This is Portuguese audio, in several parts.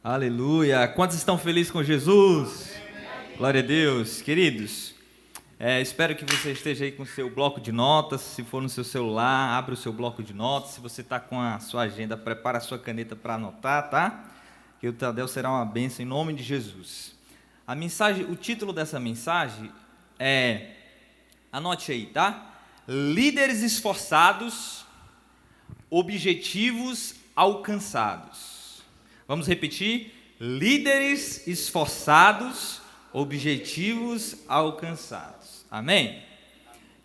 Aleluia! Quantos estão felizes com Jesus? Glória a Deus. Queridos, espero que você esteja aí com o seu bloco de notas. Se for no seu celular, abre o seu bloco de notas. Se você está com a sua agenda, prepara a sua caneta para anotar, tá? Que o Tadeu será uma bênção em nome de Jesus. A mensagem, o título dessa mensagem é, anote aí, tá? Líderes esforçados, objetivos alcançados. Vamos repetir? Líderes esforçados, objetivos alcançados. Amém?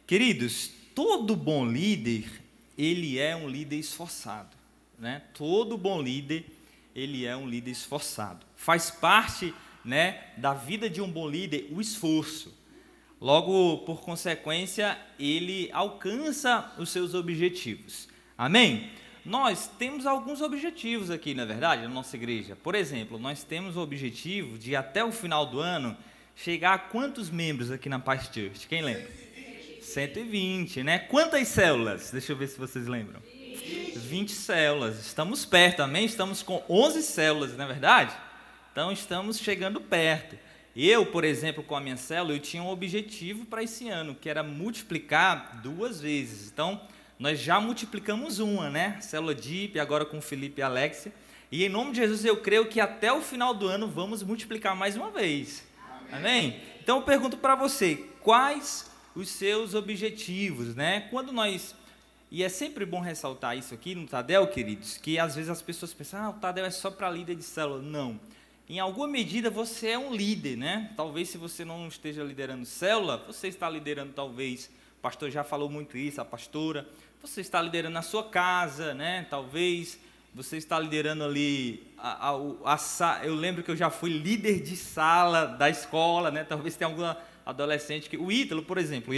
Queridos, todo bom líder, ele é um líder esforçado, né? Todo bom líder, ele é um líder esforçado. Faz parte, né, da vida de um bom líder o esforço. Logo, por consequência, ele alcança os seus objetivos. Amém? Nós temos alguns objetivos aqui, não é verdade, na nossa igreja. Por exemplo, nós temos o objetivo de, até o final do ano, chegar a quantos membros aqui na Paz Church? Quem lembra? 120, né? Quantas células? Deixa eu ver se vocês lembram. 20 células. Estamos perto, amém? Estamos com 11 células, não é verdade? Então, estamos chegando perto. Eu, por exemplo, com a minha célula, eu tinha um objetivo para esse ano, que era multiplicar 2 vezes. Então, nós já multiplicamos uma, né? Célula DIP, agora com o Felipe e a Alexia. E em nome de Jesus, eu creio que até o final do ano vamos multiplicar mais uma vez. Amém? Então, eu pergunto para você, quais os seus objetivos, né? E é sempre bom ressaltar isso aqui no Tadel, queridos, que às vezes as pessoas pensam, o Tadel é só para líder de célula. Não. Em alguma medida você é um líder, né? Talvez se você não esteja liderando célula, você está liderando talvez, o pastor já falou muito isso, a pastora, você está liderando a sua casa, né? Talvez você está liderando ali, eu lembro que eu já fui líder de sala da escola, né? Talvez tenha algum adolescente, o Ítalo, por exemplo,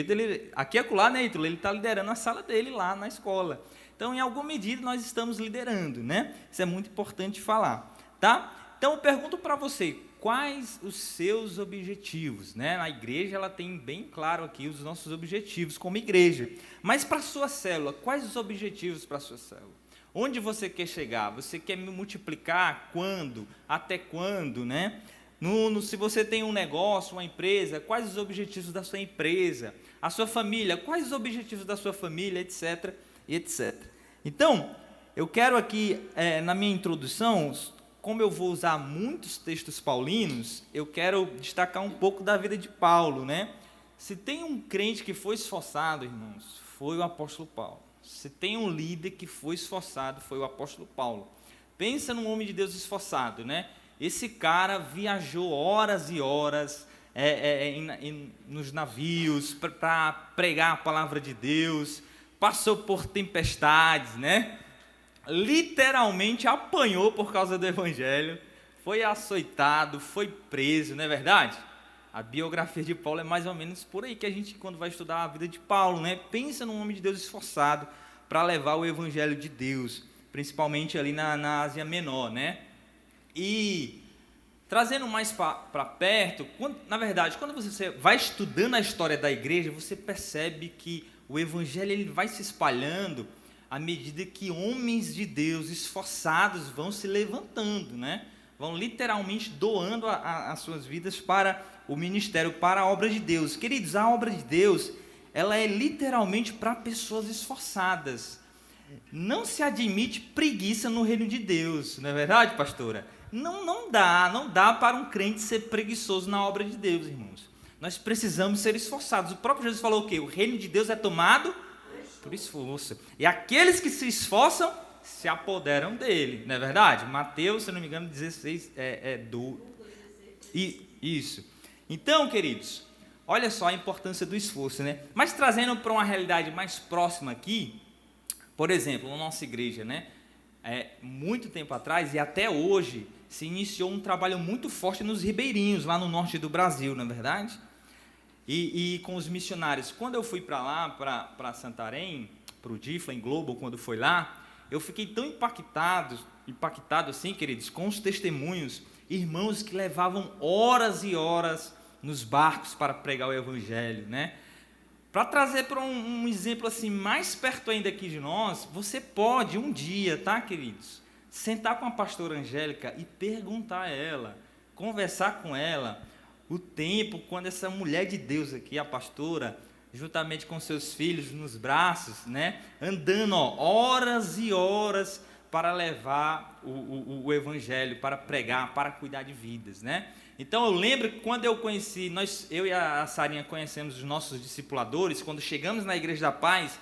aqui e acolá, né, Ítalo? Ele está liderando a sala dele lá na escola. Então, em alguma medida, nós estamos liderando, né? Isso é muito importante falar, tá? Então, eu pergunto para você, quais os seus objetivos, né? A igreja, ela tem bem claro aqui os nossos objetivos como igreja. Mas para a sua célula, quais os objetivos para a sua célula? Onde você quer chegar? Você quer multiplicar? Quando? Até quando, né? Se você tem um negócio, uma empresa, quais os objetivos da sua empresa? A sua família, quais os objetivos da sua família, etc, etc. Então, eu quero aqui, na minha introdução, como eu vou usar muitos textos paulinos, eu quero destacar um pouco da vida de Paulo, né? Se tem um crente que foi esforçado, irmãos, foi o apóstolo Paulo. Se tem um líder que foi esforçado, foi o apóstolo Paulo. Pensa num homem de Deus esforçado, né? Esse cara viajou horas e horas nos navios para pregar a palavra de Deus, passou por tempestades, né? Literalmente apanhou por causa do evangelho, foi açoitado, foi preso, não é verdade? A biografia de Paulo é mais ou menos por aí que a gente, quando vai estudar a vida de Paulo, né, pensa num homem de Deus esforçado para levar o evangelho de Deus, principalmente ali na Ásia Menor, né? E trazendo mais para perto, na verdade, quando você vai estudando a história da igreja, você percebe que o evangelho ele vai se espalhando à medida que homens de Deus esforçados vão se levantando, né? Vão literalmente doando as suas vidas para o ministério, para a obra de Deus. Queridos, a obra de Deus, ela é literalmente para pessoas esforçadas. Não se admite preguiça no reino de Deus, não é verdade, pastora? Não dá para um crente ser preguiçoso na obra de Deus, irmãos. Nós precisamos ser esforçados. O próprio Jesus falou o quê? O reino de Deus é tomado por esforço. E aqueles que se esforçam, se apoderam dele, não é verdade? Mateus, se não me engano, 16, Isso. Então, queridos, olha só a importância do esforço, né? Mas trazendo para uma realidade mais próxima aqui, por exemplo, na nossa igreja, né? Muito tempo atrás e até hoje, se iniciou um trabalho muito forte nos ribeirinhos, lá no norte do Brasil, não é verdade? E com os missionários. Quando eu fui para lá, para Santarém, para o Difla, em Globo, quando foi lá, eu fiquei tão impactado assim, queridos, com os testemunhos, irmãos que levavam horas e horas nos barcos para pregar o evangelho, né? Para trazer para um exemplo assim mais perto ainda aqui de nós, você pode um dia, tá, queridos? sentar com a pastora Angélica e perguntar a ela, conversar com ela, o tempo quando essa mulher de Deus aqui, a pastora, juntamente com seus filhos nos braços, né, andando horas e horas para levar o evangelho, para pregar, para cuidar de vidas, né? Então eu lembro que quando eu conheci, eu e a Sarinha conhecemos os nossos discipuladores, quando chegamos na Igreja da Paz,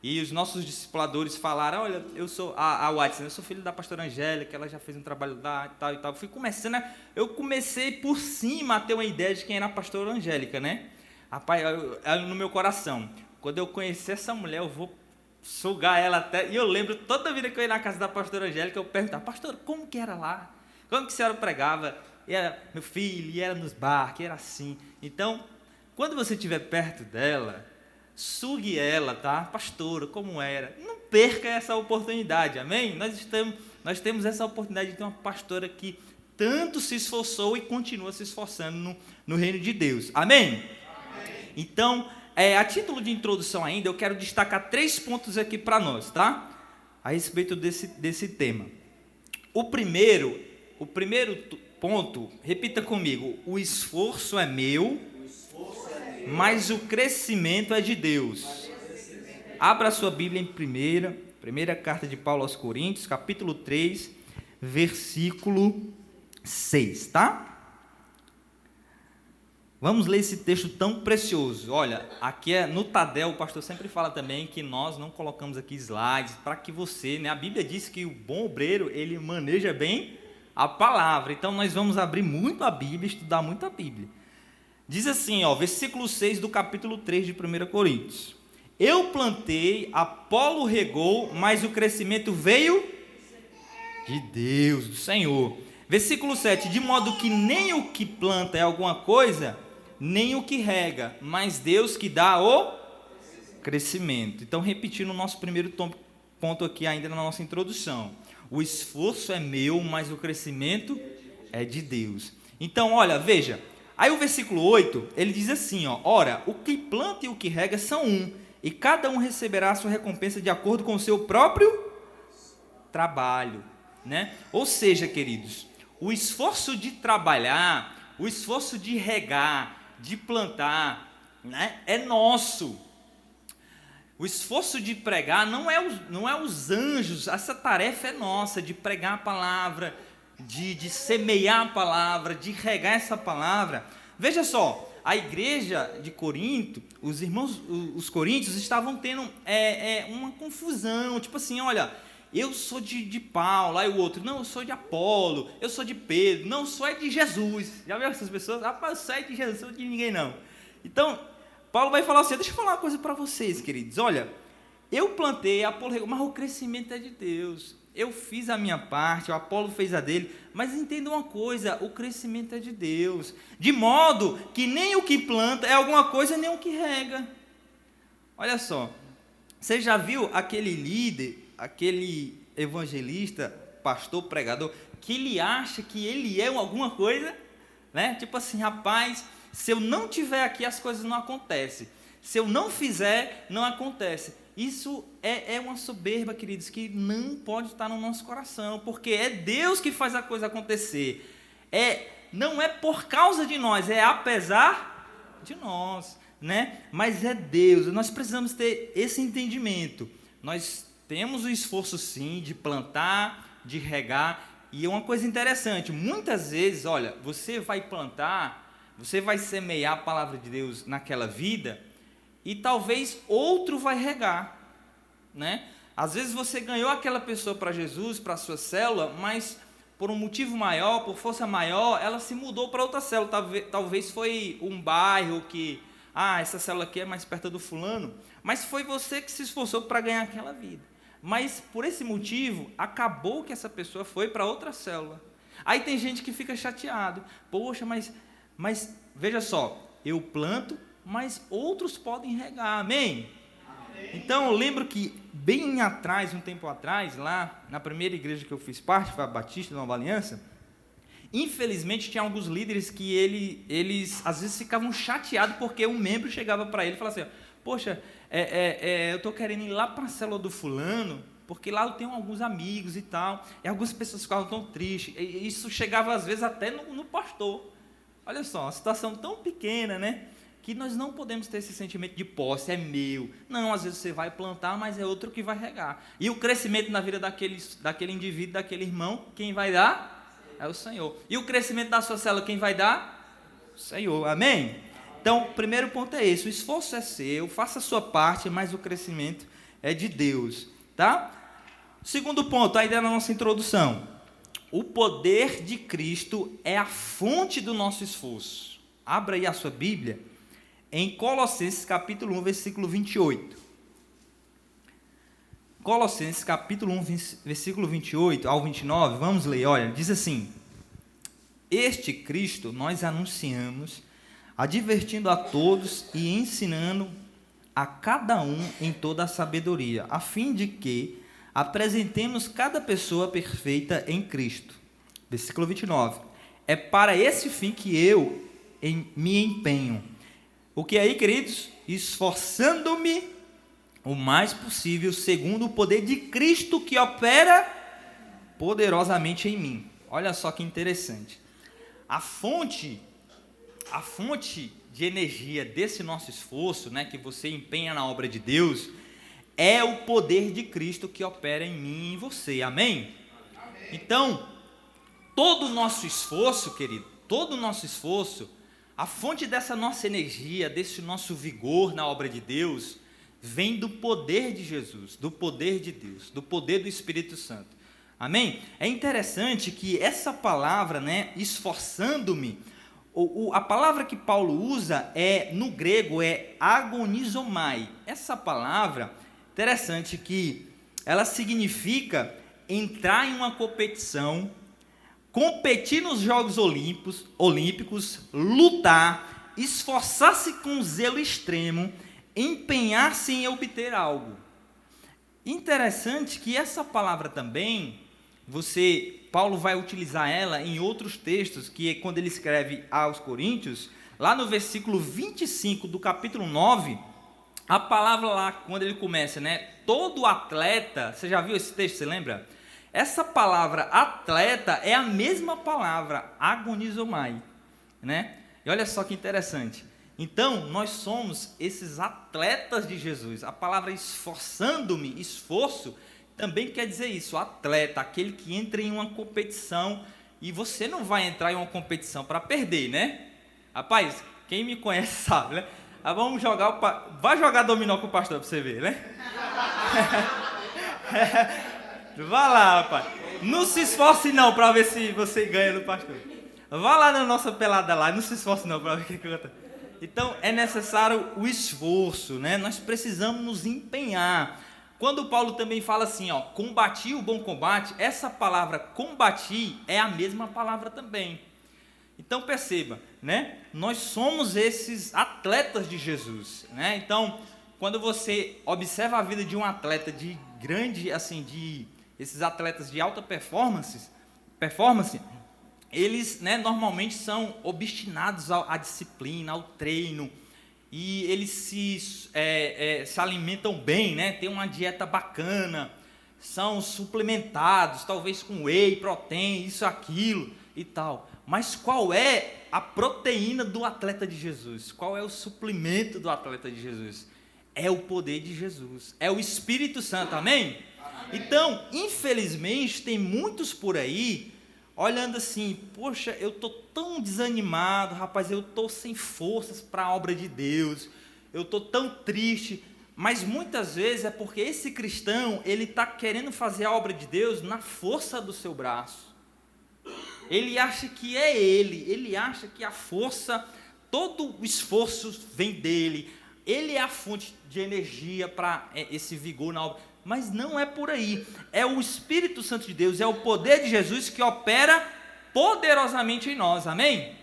e os nossos discipuladores falaram, olha, eu sou a Watson, eu sou filho da pastora Angélica, ela já fez um trabalho lá e tal e tal. Eu comecei por cima a ter uma ideia de quem era a pastora Angélica, né? Rapaz, no meu coração, quando eu conhecer essa mulher, eu vou sugar ela até. E eu lembro, toda vida que eu ia na casa da pastora Angélica, eu perguntava, pastora, como que era lá? Como que a senhora pregava? E era meu filho, e era nos barcos, era assim. Então, quando você estiver perto dela, sugue ela, tá? Pastora, como era? Não perca essa oportunidade, amém? Nós temos essa oportunidade de ter uma pastora que tanto se esforçou e continua se esforçando no reino de Deus, amém? Então, a título de introdução ainda, eu quero destacar 3 pontos aqui para nós, tá? A respeito desse tema. O primeiro ponto, repita comigo, o esforço é meu, mas o crescimento é de Deus. Abra a sua Bíblia em primeira carta de Paulo aos Coríntios, capítulo 3, versículo 6, tá? Vamos ler esse texto tão precioso. Olha, aqui no Tadel, o pastor sempre fala também que nós não colocamos aqui slides para que você, né? A Bíblia diz que o bom obreiro, ele maneja bem a palavra. Então, nós vamos abrir muito a Bíblia, estudar muito a Bíblia. Diz assim, ó, versículo 6 do capítulo 3 de 1 Coríntios. Eu plantei, Apolo regou, mas o crescimento veio de Deus, do Senhor. Versículo 7, de modo que nem o que planta é alguma coisa, nem o que rega, mas Deus que dá o crescimento. Então, repetindo o nosso primeiro ponto aqui ainda na nossa introdução. O esforço é meu, mas o crescimento é de Deus. Então, olha, veja, aí o versículo 8, ele diz assim, ó, ora, o que planta e o que rega são um, e cada um receberá a sua recompensa de acordo com o seu próprio trabalho, né? Ou seja, queridos, o esforço de trabalhar, o esforço de regar, de plantar, né, é nosso. O esforço de pregar não é os anjos, essa tarefa é nossa, de pregar a palavra, de semear a palavra, de regar essa palavra. Veja só, a igreja de Corinto, os coríntios estavam tendo uma confusão, tipo assim, olha, eu sou de Paulo, aí o outro, não, eu sou de Apolo, eu sou de Pedro, não, sou de Jesus. Já viu essas pessoas? Rapaz, eu sou de Jesus, não sou de ninguém não. Então, Paulo vai falar assim, deixa eu falar uma coisa para vocês, queridos, olha, eu plantei, Apolo regou, mas o crescimento é de Deus. Eu fiz a minha parte, o Apolo fez a dele, mas entenda uma coisa, o crescimento é de Deus, de modo que nem o que planta é alguma coisa, nem o que rega. Olha só, você já viu aquele líder, aquele evangelista, pastor, pregador, que ele acha que ele é alguma coisa, né? Tipo assim, rapaz, se eu não tiver aqui, as coisas não acontecem. Se eu não fizer, não acontece. Isso é uma soberba, queridos, que não pode estar no nosso coração, porque é Deus que faz a coisa acontecer. Não é por causa de nós, é apesar de nós, né? Mas é Deus. Nós precisamos ter esse entendimento. Nós temos o esforço, sim, de plantar, de regar. E é uma coisa interessante, muitas vezes, olha, você vai plantar, você vai semear a palavra de Deus naquela vida, e talvez outro vai regar, né? Às vezes você ganhou aquela pessoa para Jesus, para a sua célula, mas por um motivo maior, por força maior, ela se mudou para outra célula. Talvez foi um bairro que, essa célula aqui é mais perto do fulano, mas foi você que se esforçou para ganhar aquela vida. Mas por esse motivo, acabou que essa pessoa foi para outra célula. Aí tem gente que fica chateado. Poxa, mas veja só, eu planto, mas outros podem regar, amém? Então eu lembro que bem atrás, um tempo atrás, lá na primeira igreja que eu fiz parte, foi a Batista, Nova Aliança, infelizmente tinha alguns líderes que eles às vezes ficavam chateados porque um membro chegava para ele e falava assim, poxa, eu estou querendo ir lá para a célula do fulano, porque lá eu tenho alguns amigos e tal, e algumas pessoas ficavam tão tristes, e isso chegava às vezes até no pastor. Olha só, uma situação tão pequena, né? Que nós não podemos ter esse sentimento de posse, é meu. Não, às vezes você vai plantar, mas é outro que vai regar. E o crescimento na vida daquele indivíduo, daquele irmão, quem vai dar? É o Senhor. E o crescimento da sua célula, quem vai dar? O Senhor, amém? Então, o primeiro ponto é esse, o esforço é seu, faça a sua parte, mas o crescimento é de Deus, tá? Segundo ponto, a ideia da nossa introdução. O poder de Cristo é a fonte do nosso esforço. Abra aí a sua Bíblia em Colossenses capítulo 1, versículo 28. Colossenses capítulo 1, versículo 28 ao 29, vamos ler, olha, diz assim: Este Cristo nós anunciamos, advertindo a todos e ensinando a cada um em toda a sabedoria, a fim de que apresentemos cada pessoa perfeita em Cristo. Versículo 29. É para esse fim que eu me empenho. O que aí, queridos? Esforçando-me o mais possível, segundo o poder de Cristo que opera poderosamente em mim. Olha só que interessante. A fonte de energia desse nosso esforço, né, que você empenha na obra de Deus, é o poder de Cristo que opera em mim e em você, amém? Então, todo o nosso esforço, querido, todo o nosso esforço, a fonte dessa nossa energia, desse nosso vigor na obra de Deus, vem do poder de Jesus, do poder de Deus, do poder do Espírito Santo, amém? É interessante que essa palavra, né, esforçando-me, a palavra que Paulo usa no grego é agonizomai. Essa palavra, interessante que ela significa entrar em uma competição, competir nos Jogos Olímpicos, lutar, esforçar-se com zelo extremo, empenhar-se em obter algo. Interessante que essa palavra também, Paulo vai utilizar ela em outros textos, que é quando ele escreve aos Coríntios, lá no versículo 25 do capítulo 9, a palavra lá, quando ele começa, né? Todo atleta, você já viu esse texto, você lembra? Essa palavra atleta é a mesma palavra, agonizomai, né? E olha só que interessante. Então, nós somos esses atletas de Jesus. A palavra esforçando-me, esforço, também quer dizer isso, atleta, aquele que entra em uma competição, e você não vai entrar em uma competição para perder, né? Rapaz, quem me conhece sabe, né? Vamos jogar, vai jogar dominó com o pastor para você ver, né? Vá lá, rapaz. Não se esforce não para ver se você ganha no pastor. Vá lá na nossa pelada lá, não se esforce não para ver quem canta. Então, é necessário o esforço, né? Nós precisamos nos empenhar. Quando Paulo também fala assim, ó, combati o bom combate, essa palavra combati é a mesma palavra também. Então perceba, né? Nós somos esses atletas de Jesus, né? Então, quando você observa a vida de um atleta de grande, assim, esses atletas de alta performance, eles, né, normalmente são obstinados à disciplina, ao treino, e eles se alimentam bem, né? Tem uma dieta bacana, são suplementados, talvez com whey, protein, isso, aquilo e tal. Mas qual é a proteína do atleta de Jesus? Qual é o suplemento do atleta de Jesus? É o poder de Jesus, é o Espírito Santo, amém? Então, infelizmente, tem muitos por aí, olhando assim, poxa, eu estou tão desanimado, rapaz, eu estou sem forças para a obra de Deus, eu estou tão triste, mas muitas vezes é porque esse cristão, ele está querendo fazer a obra de Deus na força do seu braço. Ele acha que é ele acha que a força, todo o esforço vem dele, ele é a fonte de energia para esse vigor na obra, mas não é por aí, é o Espírito Santo de Deus, é o poder de Jesus que opera poderosamente em nós, amém?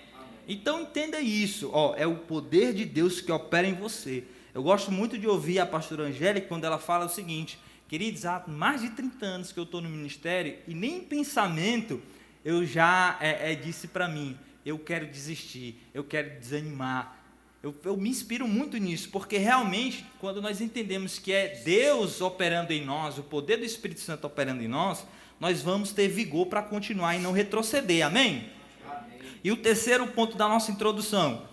Então entenda isso, ó, é o poder de Deus que opera em você. Eu gosto muito de ouvir a pastora Angélica quando ela fala o seguinte, queridos, há mais de 30 anos que eu estou no ministério e nem em pensamento eu já disse para mim, eu quero desistir, eu quero desanimar. Eu me inspiro muito nisso, porque realmente, quando nós entendemos que é Deus operando em nós, o poder do Espírito Santo operando em nós, nós vamos ter vigor para continuar e não retroceder, amém? Amém? E o terceiro ponto da nossa introdução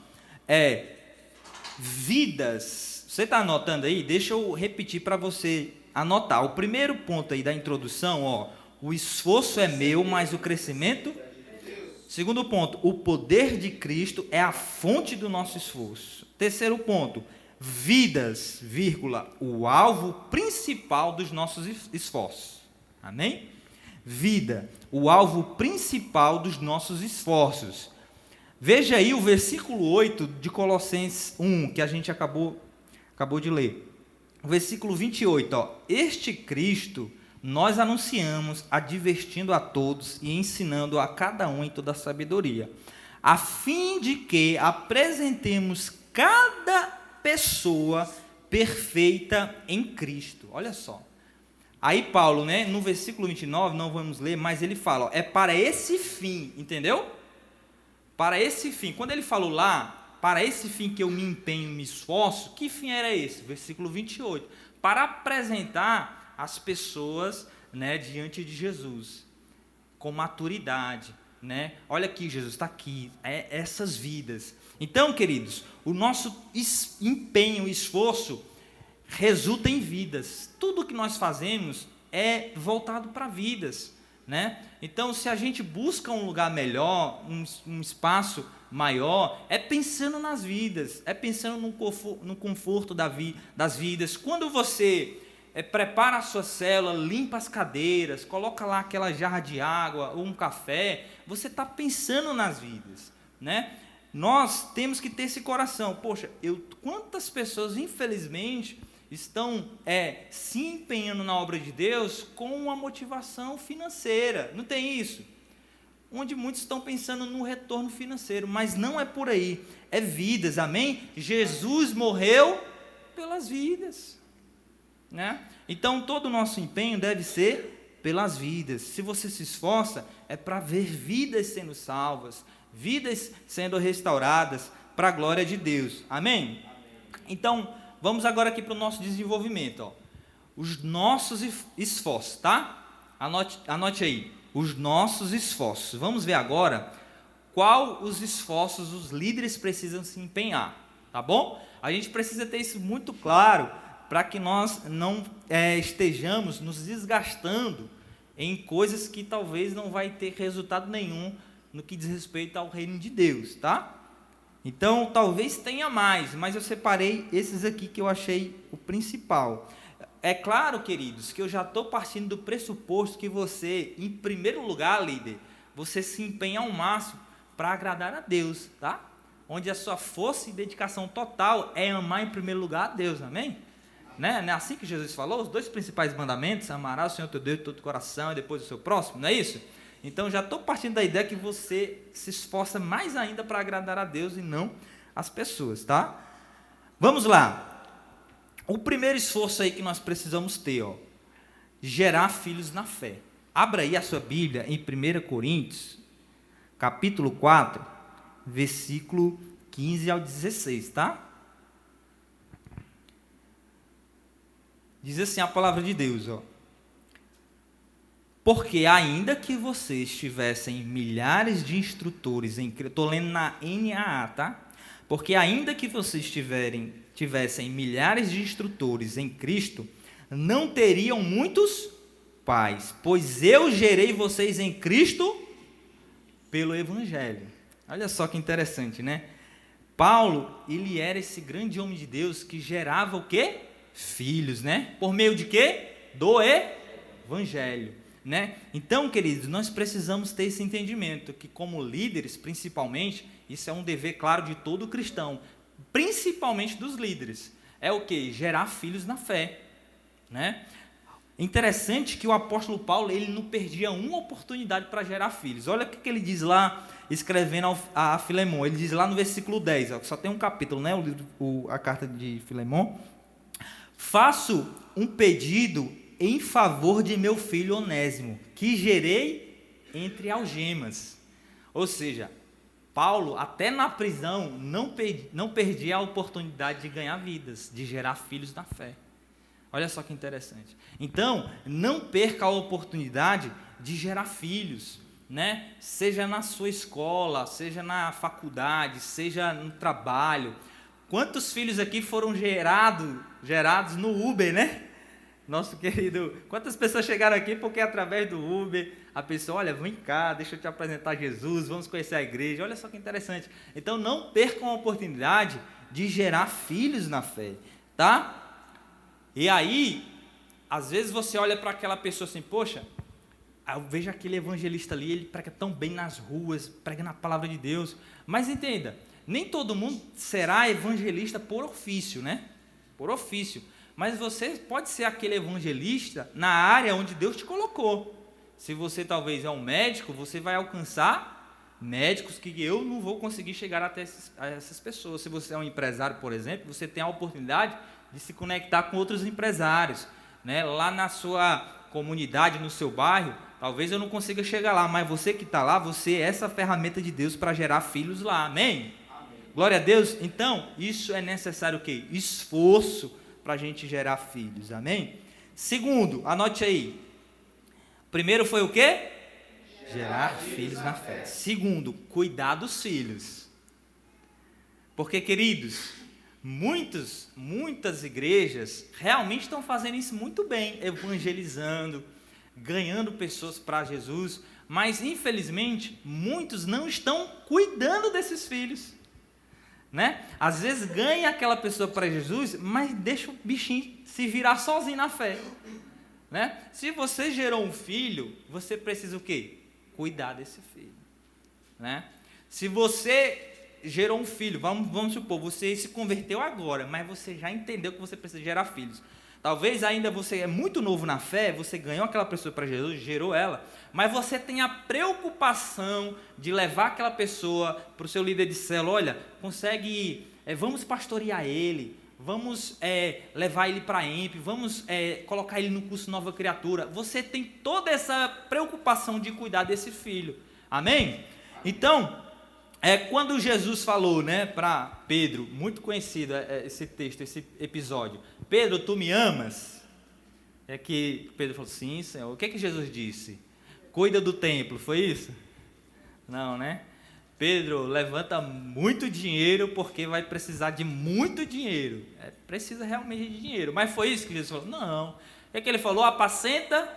é vidas. Você está anotando aí? Deixa eu repetir para você anotar. O primeiro ponto aí da introdução, ó, o esforço é meu, mas o crescimento... Segundo ponto, o poder de Cristo é a fonte do nosso esforço. Terceiro ponto, vidas, vírgula, o alvo principal dos nossos esforços. Amém? Vida, o alvo principal dos nossos esforços. Veja aí o versículo 8 de Colossenses 1, que a gente acabou de ler. O versículo 28, ó, este Cristo nós anunciamos, advertindo a todos e ensinando a cada um em toda a sabedoria, a fim de que apresentemos cada pessoa perfeita em Cristo. Olha só. Aí Paulo, né, no versículo 29, não vamos ler, mas ele fala, ó, é para esse fim, entendeu? Para esse fim. Quando ele falou lá, para esse fim que eu me empenho, me esforço, que fim era esse? Versículo 28. Para apresentar as pessoas, né, diante de Jesus, com maturidade, né? Olha aqui, Jesus está aqui, essas vidas. Então, queridos, o nosso empenho, esforço, resulta em vidas. Tudo que nós fazemos é voltado para vidas, né? Então, se a gente busca um lugar melhor, um espaço maior, é pensando nas vidas, é pensando no conforto das vidas. Quando você prepara a sua célula, limpa as cadeiras, coloca lá aquela jarra de água ou um café, você está pensando nas vidas, né? Nós temos que ter esse coração. Poxa, quantas pessoas, infelizmente, estão se empenhando na obra de Deus com uma motivação financeira, não tem isso? Onde muitos estão pensando no retorno financeiro, mas não é por aí, é vidas, amém? Jesus morreu pelas vidas, né? Então todo o nosso empenho deve ser pelas vidas. Se você se esforça, é para ver vidas sendo salvas, vidas sendo restauradas para a glória de Deus, amém? Então vamos agora aqui para o nosso desenvolvimento, ó. Os nossos esforços, tá? Anote aí, os nossos esforços. Vamos ver agora qual os esforços os líderes precisam se empenhar, tá bom? A gente precisa ter isso muito claro, para que nós não estejamos nos desgastando em coisas que talvez não vai ter resultado nenhum no que diz respeito ao reino de Deus, tá? Então, talvez tenha mais, mas eu separei esses aqui que eu achei o principal. É claro, queridos, que eu já estou partindo do pressuposto que você, em primeiro lugar, líder, você se empenha ao máximo para agradar a Deus, tá? Onde a sua força e dedicação total é amar em primeiro lugar a Deus, amém? Né? Não é assim que Jesus falou? Os dois principais mandamentos, amarás o Senhor teu Deus de todo o coração e depois o seu próximo, não é isso? Então já estou partindo da ideia que você se esforça mais ainda para agradar a Deus e não as pessoas, tá? Vamos lá. O primeiro esforço aí que nós precisamos ter, ó, gerar filhos na fé. Abra aí a sua Bíblia em 1 Coríntios, capítulo 4, versículo 15 ao 16, tá? Diz assim a palavra de Deus, ó. Porque ainda que vocês tivessem milhares de instrutores em Cristo, estou lendo na NAA, tá? Porque ainda que vocês tivessem milhares de instrutores em Cristo, não teriam muitos pais, pois eu gerei vocês em Cristo pelo Evangelho. Olha só que interessante, né? Paulo, ele era esse grande homem de Deus que gerava o quê? Filhos, né? Por meio de quê? Do Evangelho, né? Então, queridos, nós precisamos ter esse entendimento, que como líderes, principalmente, isso é um dever claro de todo cristão, principalmente dos líderes, é o quê? Gerar filhos na fé, né? Interessante que o apóstolo Paulo, ele não perdia uma oportunidade para gerar filhos. Olha o que ele diz lá, escrevendo a Filemon, ele diz lá no versículo 10, ó, só tem um capítulo, né? A carta de Filemon. Faço um pedido em favor de meu filho Onésimo, que gerei entre algemas. Ou seja, Paulo, até na prisão, não perdia a oportunidade de ganhar vidas, de gerar filhos na fé. Olha só que interessante. Então, não perca a oportunidade de gerar filhos, né? Seja na sua escola, seja na faculdade, seja no trabalho. Quantos filhos aqui foram gerados no Uber, né? Nosso querido, quantas pessoas chegaram aqui porque através do Uber, a pessoa, olha, vem cá, deixa eu te apresentar Jesus, vamos conhecer a igreja, olha só que interessante. Então, não percam a oportunidade de gerar filhos na fé, tá? E aí, às vezes você olha para aquela pessoa assim, poxa, eu vejo aquele evangelista ali, ele prega tão bem nas ruas, prega na palavra de Deus, mas entenda, nem todo mundo será evangelista por ofício, né? Por ofício. Mas você pode ser aquele evangelista na área onde Deus te colocou. Se você talvez é um médico, você vai alcançar médicos que eu não vou conseguir chegar até essas pessoas. Se você é um empresário, por exemplo, você tem a oportunidade de se conectar com outros empresários, né? Lá na sua comunidade, no seu bairro, talvez eu não consiga chegar lá, mas você que está lá, você é essa ferramenta de Deus para gerar filhos lá, amém? Glória a Deus. Então, isso é necessário o quê? Esforço para a gente gerar filhos, amém? Segundo, anote aí. Primeiro foi o quê? Gerar filhos na fé. Segundo, cuidar dos filhos. Porque, queridos, muitas igrejas realmente estão fazendo isso muito bem, evangelizando, ganhando pessoas para Jesus, mas infelizmente muitos não estão cuidando desses filhos, né? Às vezes ganha aquela pessoa para Jesus, mas deixa o bichinho se virar sozinho na fé, né? Se você gerou um filho, você precisa o quê? Cuidar desse filho, né? Se você gerou um filho, vamos supor, você se converteu agora, mas você já entendeu que você precisa gerar filhos. Talvez ainda você é muito novo na fé, você ganhou aquela pessoa para Jesus, gerou ela, mas você tem a preocupação de levar aquela pessoa para o seu líder de célula, olha, vamos pastorear ele, vamos levar ele para a EMP, vamos colocar ele no curso Nova Criatura. Você tem toda essa preocupação de cuidar desse filho, amém? Então, quando Jesus falou, né, para Pedro, muito conhecido esse texto, esse episódio, Pedro, tu me amas? É que Pedro falou, sim, Senhor. O que Jesus disse? Cuida do templo, foi isso? Não, né? Pedro, levanta muito dinheiro, porque vai precisar de muito dinheiro. Precisa realmente de dinheiro. Mas foi isso que Jesus falou? Não. O que ele falou? Apacenta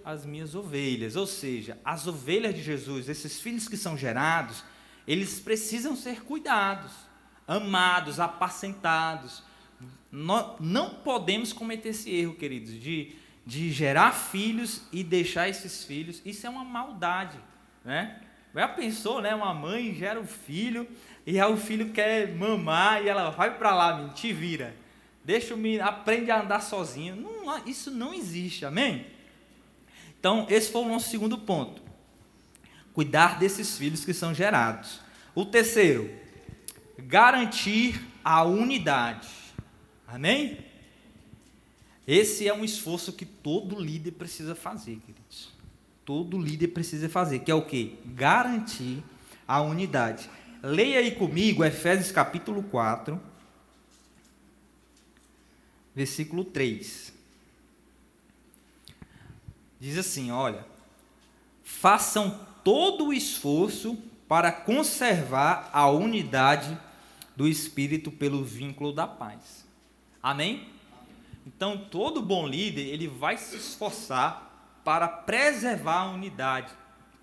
as minhas ovelhas. Ou seja, as ovelhas de Jesus, esses filhos que são gerados, eles precisam ser cuidados, amados, apacentados. Nós não podemos cometer esse erro, queridos, de gerar filhos e deixar esses filhos. Isso é uma maldade, né? Já pensou, né? Uma mãe gera um filho e aí o filho quer mamar e ela vai para lá, te vira. Deixa o menino, aprende a andar sozinho. Não, isso não existe, amém? Então, esse foi o nosso segundo ponto. Cuidar desses filhos que são gerados. O terceiro, garantir a unidade. Amém? Esse é um esforço que todo líder precisa fazer, queridos. Todo líder precisa fazer, que é o quê? Garantir a unidade. Leia aí comigo Efésios capítulo 4, versículo 3. Diz assim, olha, façam todo o esforço para conservar a unidade do Espírito pelo vínculo da paz. Amém? Então, todo bom líder, ele vai se esforçar para preservar a unidade,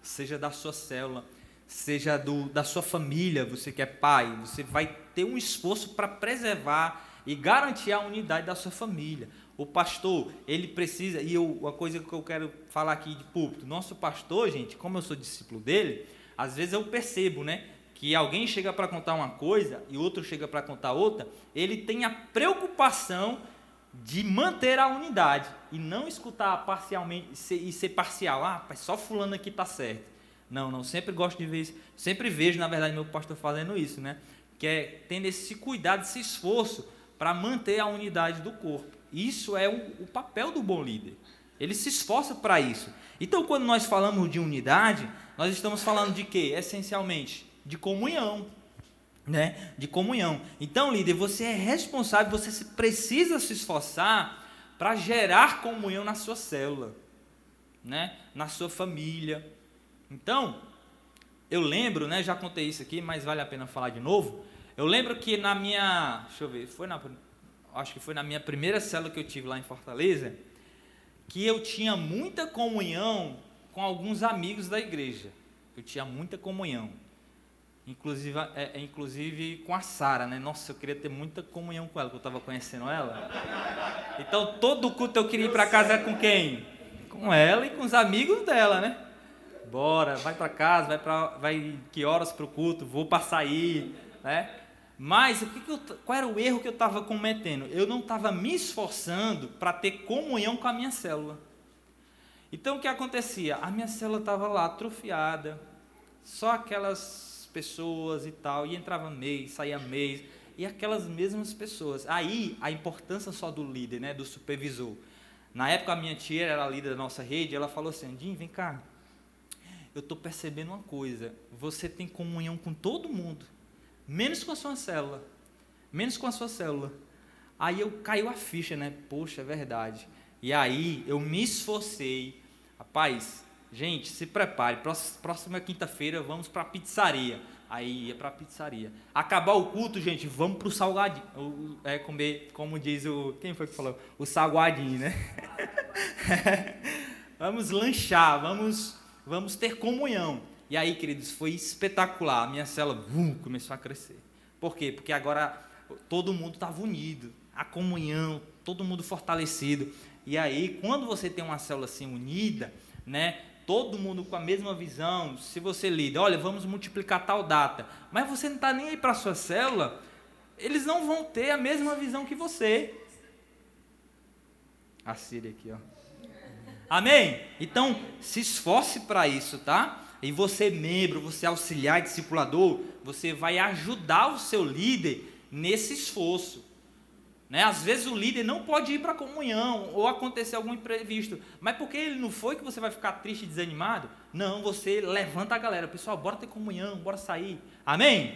seja da sua célula, seja da sua família, você que é pai, você vai ter um esforço para preservar e garantir a unidade da sua família. O pastor, ele precisa, uma coisa que eu quero falar aqui de púlpito, nosso pastor, gente, como eu sou discípulo dele, às vezes eu percebo, né, que alguém chega para contar uma coisa e outro chega para contar outra, ele tem a preocupação de manter a unidade e não escutar parcialmente e ser parcial, só fulano aqui está certo. Não, sempre gosto de ver isso, sempre vejo, na verdade, meu pastor fazendo isso, né, que é tendo esse cuidado, esse esforço para manter a unidade do corpo. Isso é o papel do bom líder. Ele se esforça para isso. Então, quando nós falamos de unidade, nós estamos falando de quê? Essencialmente, de comunhão, né? De comunhão. Então, líder, você é responsável, precisa se esforçar para gerar comunhão na sua célula, né? Na sua família. Então, eu lembro, né? Já contei isso aqui, mas vale a pena falar de novo. Eu lembro que na minha, deixa eu ver, acho que foi na minha primeira célula que eu tive lá em Fortaleza, que eu tinha muita comunhão com alguns amigos da igreja. Eu tinha muita comunhão. Inclusive com a Sara, né? Nossa, eu queria ter muita comunhão com ela, porque eu estava conhecendo ela. Então, todo culto eu queria ir para casa com quem? Com ela e com os amigos dela, né? Bora, vai para casa, vai que horas para o culto, vou passar aí, né? Mas qual era o erro que eu estava cometendo? Eu não estava me esforçando para ter comunhão com a minha célula. Então o que acontecia? A minha célula estava lá atrofiada, só aquelas pessoas e tal, e entrava mês, saía mês, e aquelas mesmas pessoas. Aí a importância só do líder, né, do supervisor. Na época a minha tia era a líder da nossa rede, ela falou assim: Andinho, vem cá, eu estou percebendo uma coisa, você tem comunhão com todo mundo, menos com a sua célula, Aí caiu a ficha, né? Poxa, é verdade. E aí eu me esforcei. Rapaz, gente, se prepare, próxima quinta-feira vamos para a pizzaria. Aí ia para a pizzaria. Acabar o culto, gente, vamos para o salgadinho. Comer, como diz quem foi que falou? O salgadinho, né? Vamos lanchar, vamos ter comunhão. E aí, queridos, foi espetacular. A minha célula começou a crescer. Por quê? Porque agora todo mundo estava unido. A comunhão, todo mundo fortalecido. E aí, quando você tem uma célula assim unida, né? Todo mundo com a mesma visão. Se você líder, olha, vamos multiplicar tal data. Mas você não está nem aí para a sua célula, eles não vão ter a mesma visão que você. A Síria aqui, ó. Amém? Então, se esforce para isso, tá? E você, membro, você auxiliar e discipulador, você vai ajudar o seu líder nesse esforço, né? Às vezes o líder não pode ir para a comunhão ou acontecer algum imprevisto, mas porque ele não foi que você vai ficar triste e desanimado? Não, você levanta a galera, pessoal, bora ter comunhão, bora sair. Amém?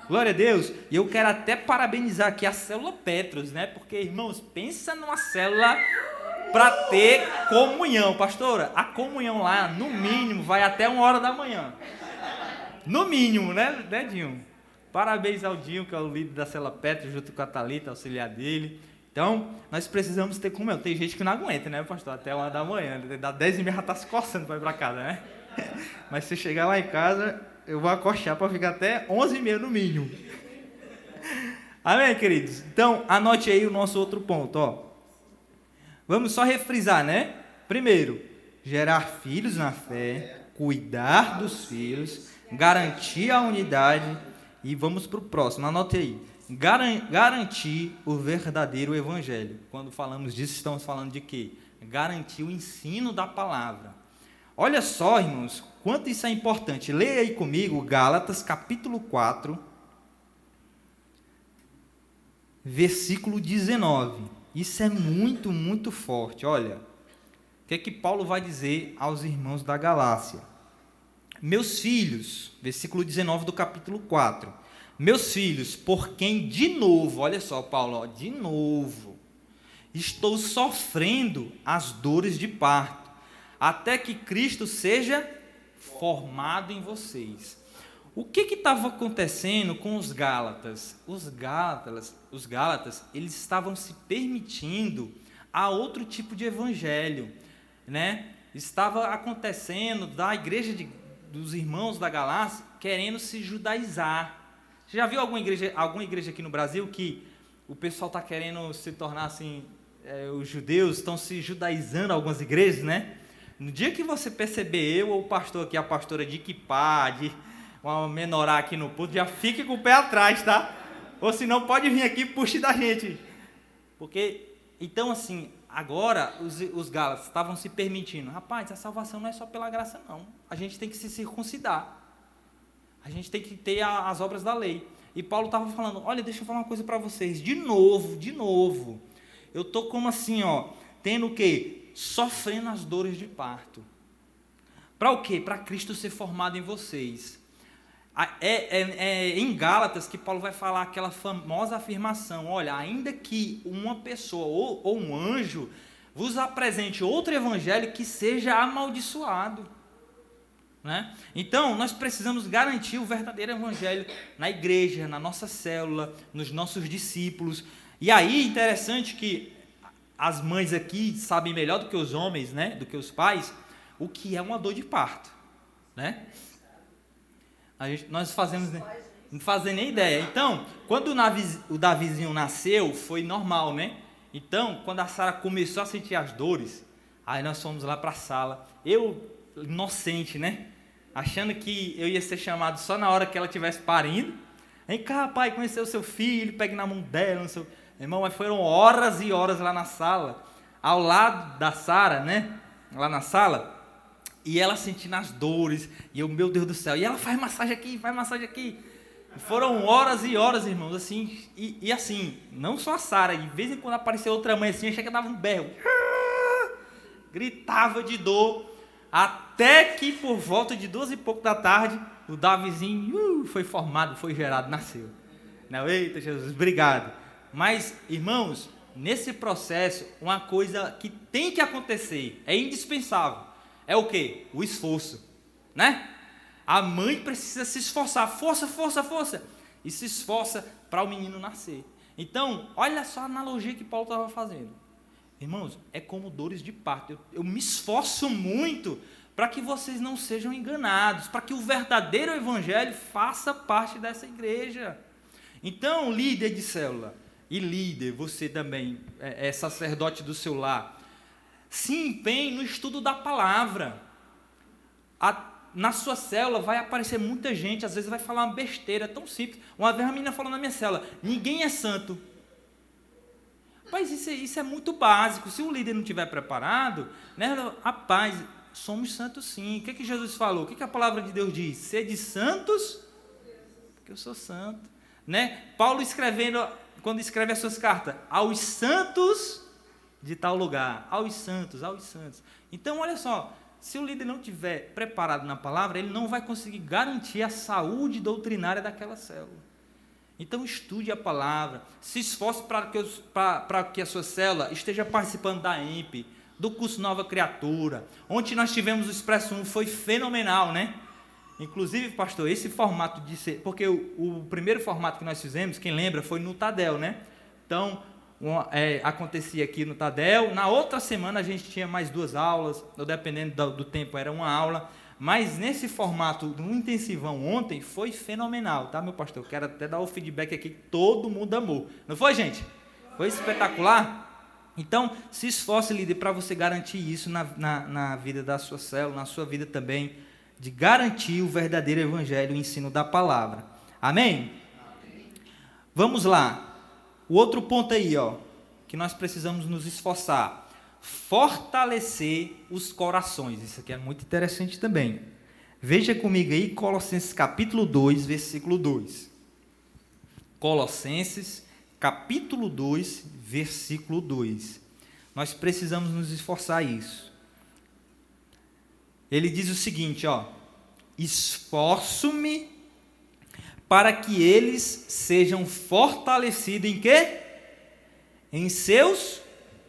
Glória a Deus. E eu quero até parabenizar aqui a célula Petros, né? Porque, irmãos, pensa numa célula para ter comunhão. Pastora, a comunhão lá, no mínimo, vai até 1h da manhã. No mínimo, né, Dinho? Parabéns ao Dinho, que é o líder da célula Petros, junto com a Thalita, auxiliar dele. Então, nós precisamos ter comunhão. Tem gente que não aguenta, né, pastor? Até 1h da manhã. Da 10h30 já está se coçando para ir para casa, né? Mas se chegar lá em casa, eu vou acochar para ficar até 11h30 no mínimo. Amém, queridos? Então, anote aí o nosso outro ponto, ó. Vamos só refrisar, né? Primeiro, gerar filhos na fé, cuidar dos filhos, garantir a unidade. E vamos para o próximo, anote aí. Garantir o verdadeiro evangelho. Quando falamos disso, estamos falando de quê? Garantir o ensino da palavra. Olha só, irmãos, quanto isso é importante. Leia aí comigo Gálatas, capítulo 4, versículo 19. Isso é muito, muito forte. Olha, o que é que Paulo vai dizer aos irmãos da Galácia? Meus filhos, versículo 19 do capítulo 4. Meus filhos, por quem de novo, olha só, Paulo, ó, de novo, estou sofrendo as dores de parto, até que Cristo seja formado em vocês. O que estava acontecendo com os Gálatas? Os Gálatas, eles estavam se permitindo a outro tipo de evangelho, né? Estava acontecendo da igreja dos irmãos da Galácia querendo se judaizar. Você já viu alguma igreja aqui no Brasil que o pessoal está querendo se tornar assim, os judeus estão se judaizando algumas igrejas, né? No dia que você perceber eu ou o pastor aqui, a pastora de Kipá, de uma menorá aqui no púlpito, já fique com o pé atrás, tá? Ou senão pode vir aqui e puxe da gente. Porque, então assim, agora os Gálatas estavam se permitindo. Rapaz, a salvação não é só pela graça, não. A gente tem que se circuncidar. A gente tem que ter as obras da lei. E Paulo estava falando, olha, deixa eu falar uma coisa para vocês. De novo. Eu estou como assim, ó, tendo o quê? Sofrendo as dores de parto. Para o quê? Para Cristo ser formado em vocês. É em Gálatas que Paulo vai falar aquela famosa afirmação: olha, ainda que uma pessoa ou um anjo vos apresente outro evangelho, que seja amaldiçoado. Né? Então, nós precisamos garantir o verdadeiro evangelho na igreja, na nossa célula, nos nossos discípulos. E aí, interessante que as mães aqui sabem melhor do que os homens, né? Do que os pais, o que é uma dor de parto. Né? Nós não fazemos nem ideia. Então, quando o Davizinho nasceu, foi normal, né? Então, quando a Sara começou a sentir as dores, aí nós fomos lá para a sala. Eu, inocente, né? Achando que eu ia ser chamado só na hora que ela estivesse parindo. Vem cá, pai, conhecer o seu filho, pegue na mão dela. Irmão, mas foram horas e horas lá na sala, ao lado da Sara, né? Lá na sala. E ela sentindo as dores. E eu, meu Deus do céu. E ela faz massagem aqui, faz massagem aqui. Foram horas e horas, irmãos, assim. E assim, não só a Sara. De vez em quando apareceu outra mãe assim, achei que dava um berro. Gritava de dor. Até que por volta de 2 e pouco da tarde, o Davizinho foi formado, foi gerado, nasceu. Não, eita Jesus, obrigado. Mas, irmãos, nesse processo, uma coisa que tem que acontecer, é indispensável, é o quê? O esforço, né? A mãe precisa se esforçar, força, força, força, e se esforça para o menino nascer. Então, olha só a analogia que Paulo estava fazendo. Irmãos, é como dores de parto. Eu me esforço muito para que vocês não sejam enganados, para que o verdadeiro evangelho faça parte dessa igreja. Então, líder de célula, e líder, você também é sacerdote do seu lar, se empenhe no estudo da palavra. Na sua célula vai aparecer muita gente, às vezes vai falar uma besteira tão simples. Uma vez a menina falou na minha célula: ninguém é santo. Mas isso é muito básico. Se o líder não estiver preparado, né, rapaz, somos santos sim. O que Jesus falou? O que a palavra de Deus diz? Sede santos, porque eu sou santo. Né? Paulo escrevendo, quando escreve as suas cartas, aos santos de tal lugar. Aos santos, aos santos. Então, olha só, se o líder não estiver preparado na palavra, ele não vai conseguir garantir a saúde doutrinária daquela célula. Então estude a palavra, se esforce para que a sua célula esteja participando da EMP, do curso Nova Criatura. Ontem nós tivemos o Expresso 1, foi fenomenal, né? Inclusive, pastor, esse formato de ser... Porque o primeiro formato que nós fizemos, quem lembra, foi no Tadel, né? Então, acontecia aqui no Tadel. Na outra semana a gente tinha mais 2 aulas, ou dependendo do tempo era uma aula. Mas nesse formato do intensivão ontem foi fenomenal, tá, meu pastor? Quero até dar o feedback aqui que todo mundo amou. Não foi, gente? Foi espetacular? Então, se esforce, líder, para você garantir isso na vida da sua célula, na sua vida também, de garantir o verdadeiro evangelho, o ensino da palavra. Amém? Amém. Vamos lá. O outro ponto aí, ó, que nós precisamos nos esforçar. Fortalecer os corações. Isso aqui é muito interessante também. Veja comigo aí Colossenses capítulo 2, versículo 2. Colossenses capítulo 2, versículo 2. Nós precisamos nos esforçar isso. Ele diz o seguinte, ó: esforço-me para que eles sejam fortalecidos em quê? Em seus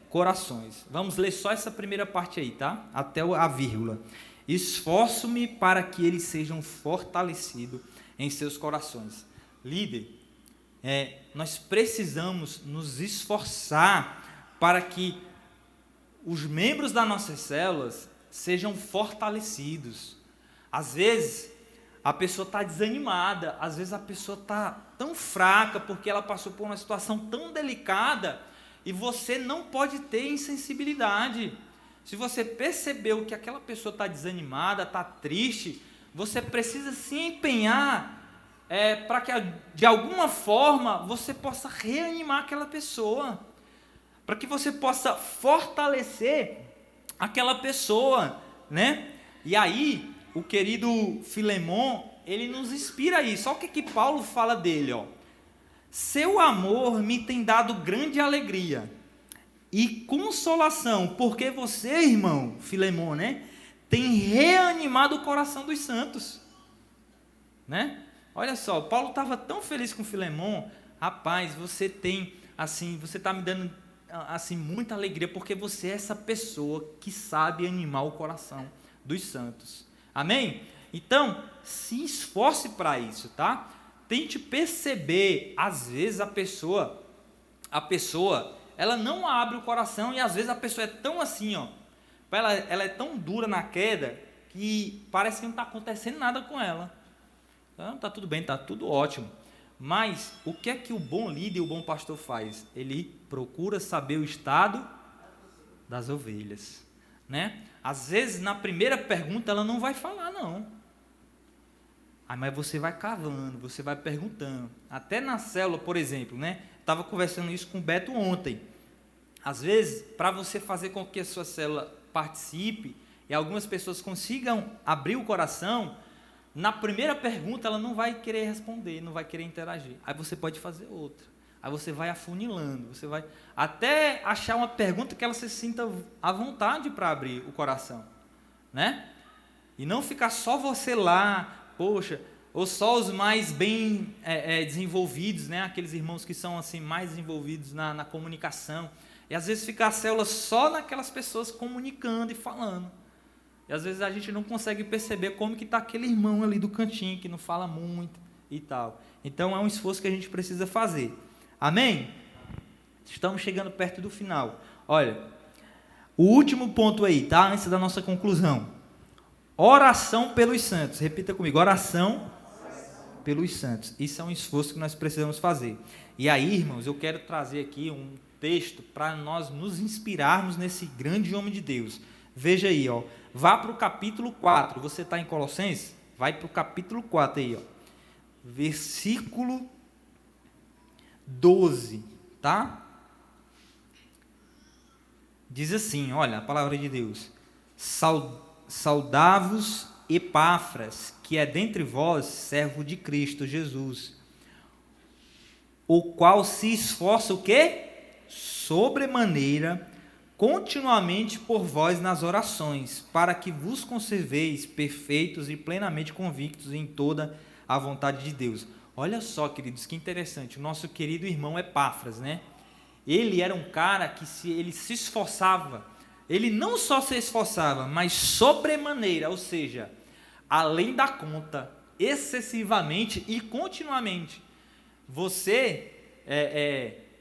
corações. Vamos ler só essa primeira parte aí, tá? Até a vírgula. Esforço-me para que eles sejam fortalecidos em seus corações. Líder, nós precisamos nos esforçar para que os membros das nossas células sejam fortalecidos. Às vezes, a pessoa está desanimada, às vezes a pessoa está tão fraca porque ela passou por uma situação tão delicada. E você não pode ter insensibilidade. Se você percebeu que aquela pessoa está desanimada, está triste, você precisa se empenhar para que, de alguma forma, você possa reanimar aquela pessoa. Para que você possa fortalecer aquela pessoa, né? E aí, o querido Filemon, ele nos inspira aí. Só que Paulo fala dele, ó. Seu amor me tem dado grande alegria e consolação, porque você, irmão Filemon, né, tem reanimado o coração dos santos, né? Olha só, Paulo estava tão feliz com Filemon. Rapaz, você está me dando assim muita alegria, porque você é essa pessoa que sabe animar o coração dos santos. Amém? Então, se esforce para isso, tá? Tente perceber, às vezes a pessoa, ela não abre o coração, e às vezes a pessoa é tão assim, ó, ela é tão dura na queda, que parece que não está acontecendo nada com ela. Então, está tudo bem, está tudo ótimo. Mas o que é que o bom líder e o bom pastor faz? Ele procura saber o estado das ovelhas, né? Às vezes, na primeira pergunta, ela não vai falar, não. Mas você vai cavando, você vai perguntando. Até na célula, por exemplo, né? Estava conversando isso com o Beto ontem. Às vezes, para você fazer com que a sua célula participe e algumas pessoas consigam abrir o coração, na primeira pergunta ela não vai querer responder, não vai querer interagir. Aí você pode fazer outra. Aí você vai afunilando, você vai até achar uma pergunta que ela se sinta à vontade para abrir o coração, né? E não ficar só você lá, poxa, ou só os mais bem desenvolvidos, né? Aqueles irmãos que são assim mais desenvolvidos na comunicação. E às vezes fica a célula só naquelas pessoas comunicando e falando. E às vezes a gente não consegue perceber como que está aquele irmão ali do cantinho, que não fala muito e tal. Então é um esforço que a gente precisa fazer. Amém? Estamos chegando perto do final. Olha, o último ponto aí, tá? Antes da nossa conclusão. Oração pelos santos. Repita comigo, oração pelos santos. Isso é um esforço que nós precisamos fazer. E aí, irmãos, eu quero trazer aqui um texto para nós nos inspirarmos nesse grande homem de Deus. Veja aí, ó. Vá para o capítulo 4. Você está em Colossenses? Vai para o capítulo 4 aí, ó. Versículo 12, tá? Diz assim, olha, a palavra de Deus. Saudavos Epáfras, que é dentre vós servo de Cristo Jesus, o qual se esforça o quê? Sobremaneira, continuamente por vós nas orações, para que vos conserveis perfeitos e plenamente convictos em toda a vontade de Deus. Olha só, queridos, que interessante, o nosso querido irmão Epáfras, né? Ele era um cara que ele se esforçava, ele não só se esforçava, mas sobremaneira, ou seja, além da conta, excessivamente e continuamente.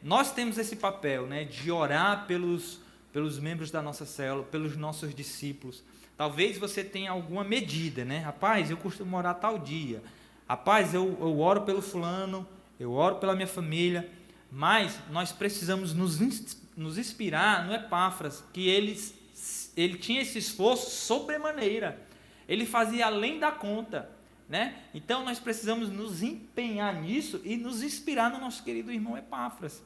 Nós temos esse papel, né, de orar pelos membros da nossa célula, pelos nossos discípulos. Talvez você tenha alguma medida, né? Rapaz, eu costumo orar tal dia. Rapaz, eu oro pelo fulano, eu oro pela minha família. Mas nós precisamos nos inspirar no Epáfras, que ele tinha esse esforço sobremaneira. Ele fazia além da conta, né? Então nós precisamos nos empenhar nisso e nos inspirar no nosso querido irmão Epáfras,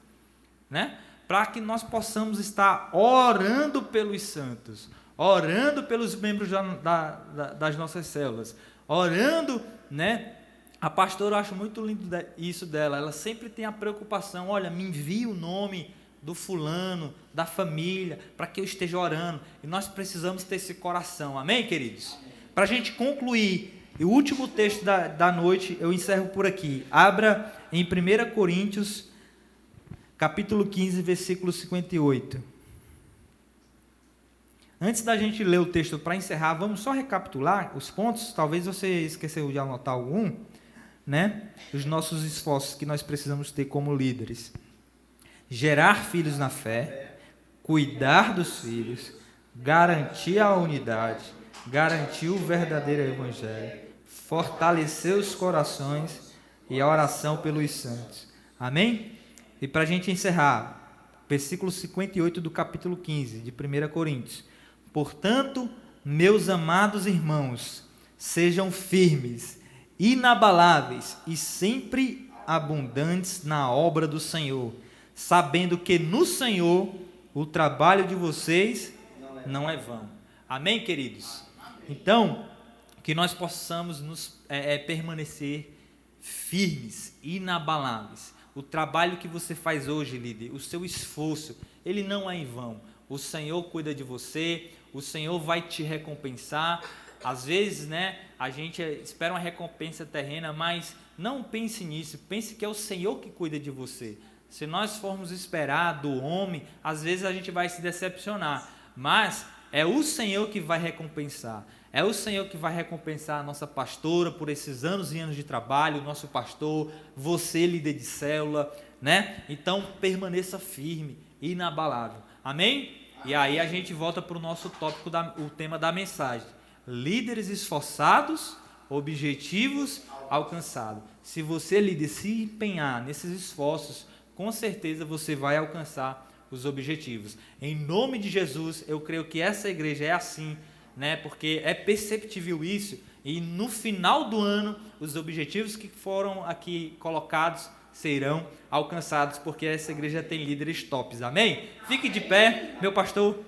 né? Para que nós possamos estar orando pelos santos, orando pelos membros das nossas células, orando, né? A pastora, eu acho muito lindo isso dela, ela sempre tem a preocupação, olha, me envia o nome do fulano, da família, para que eu esteja orando, e nós precisamos ter esse coração, amém, queridos? Para a gente concluir, e o último texto da noite, eu encerro por aqui, abra em 1 Coríntios, capítulo 15, versículo 58. Antes da gente ler o texto para encerrar, vamos só recapitular os pontos, talvez você esqueceu de anotar algum, né? Os nossos esforços que nós precisamos ter como líderes. Gerar filhos na fé, cuidar dos filhos, garantir a unidade, garantir o verdadeiro evangelho, fortalecer os corações e a oração pelos santos. Amém? E para a gente encerrar, versículo 58 do capítulo 15 de 1 Coríntios. Portanto, meus amados irmãos, sejam firmes, inabaláveis e sempre abundantes na obra do Senhor, sabendo que no Senhor o trabalho de vocês não é vão. Amém, queridos? Então, que nós possamos permanecer firmes, inabaláveis. O trabalho que você faz hoje, líder, o seu esforço, ele não é em vão. O Senhor cuida de você, o Senhor vai te recompensar, Às vezes, né, a gente espera uma recompensa terrena, mas não pense nisso, pense que é o Senhor que cuida de você. Se nós formos esperar do homem, às vezes a gente vai se decepcionar, mas é o Senhor que vai recompensar. É o Senhor que vai recompensar a nossa pastora por esses anos e anos de trabalho, o nosso pastor, você, líder de célula, né? Então, permaneça firme e inabalável. Amém? E aí a gente volta para o nosso tópico, o tema da mensagem. Líderes esforçados, objetivos alcançados. Se você, líder, se empenhar nesses esforços, com certeza você vai alcançar os objetivos. Em nome de Jesus, eu creio que essa igreja é assim, né? Porque é perceptível isso, e no final do ano, os objetivos que foram aqui colocados serão alcançados, porque essa igreja tem líderes tops, amém? Fique de pé, meu pastor.